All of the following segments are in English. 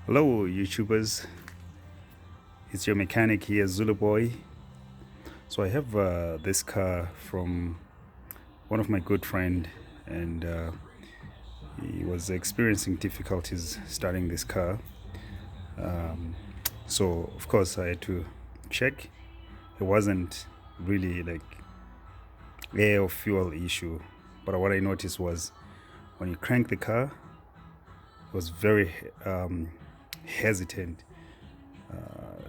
Hello YouTubers, it's your mechanic here, Zulu Boy. So I have this car from one of my good friend, and he was experiencing difficulties starting this car. So of course I had to check. It wasn't really like air or fuel issue, but what I noticed was when you crank the car, it was very hesitant.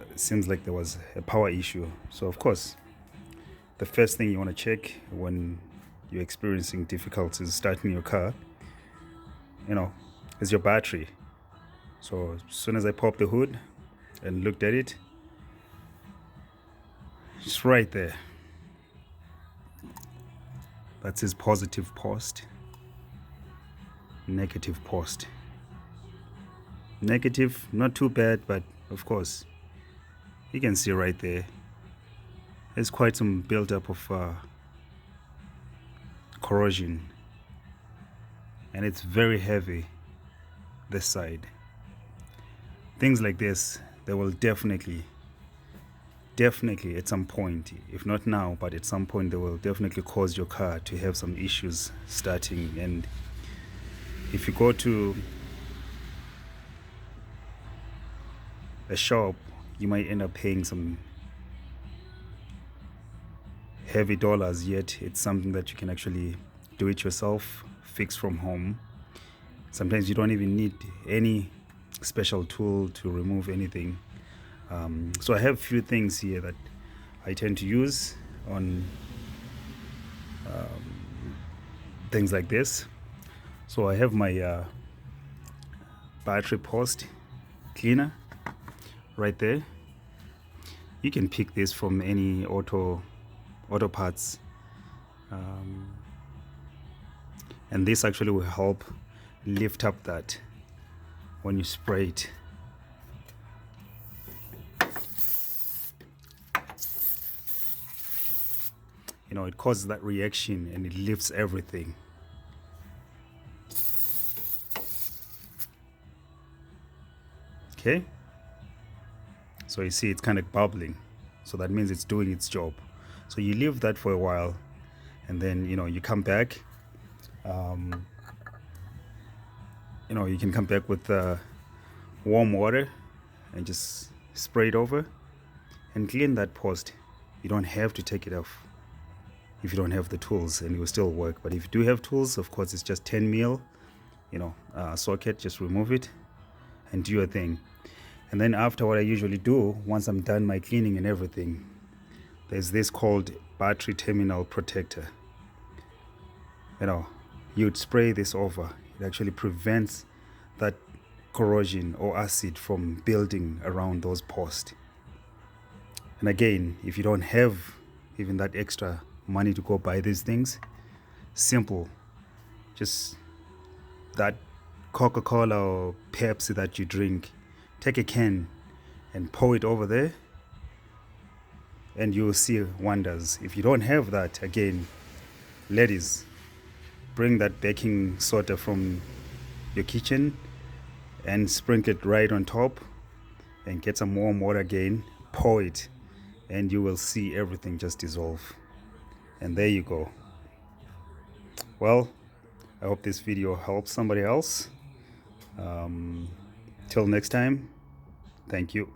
It seems like there was a power issue. So of course, the first thing you want to check when you're experiencing difficulties starting your car, is your battery. So as soon as I popped the hood and looked at it, it's right there. That says positive post, negative post. Negative, not too bad, but of course, you can see right there. There's quite some buildup of corrosion, and it's very heavy this side. Things like this, they will definitely at some point, if not now, but at some point, they will definitely cause your car to have some issues starting. And if you go to a shop, you might end up paying some heavy dollars, yet it's something that you can actually do it yourself, fix from home. Sometimes you don't even need any special tool to remove anything. So I have a few things here that I tend to use on things like this. So I have my battery post cleaner right there. You can pick this from any auto parts, and this actually will help lift up that when you spray it. It causes that reaction and it lifts everything. Okay, so you see it's kind of bubbling, so that means it's doing its job. So you leave that for a while, and then you come back. You can come back with warm water and just spray it over and clean that post. You don't have to take it off if you don't have the tools, and it will still work. But if you do have tools, of course, it's just 10 mil socket. Just remove it and do your thing. And then after, what I usually do once I'm done my cleaning and everything, there's this called battery terminal protector. You'd spray this over. It actually prevents that corrosion or acid from building around those posts. And again, if you don't have even that extra money to go buy these things, simple, just that Coca-Cola or Pepsi that you drink, take a can and pour it over there, and you'll see wonders. If you don't have that, again, ladies, bring that baking soda from your kitchen and sprinkle it right on top, and get some warm water again, pour it, and you will see everything just dissolve. And there you go. Well, I hope this video helps somebody else. Till next time, thank you.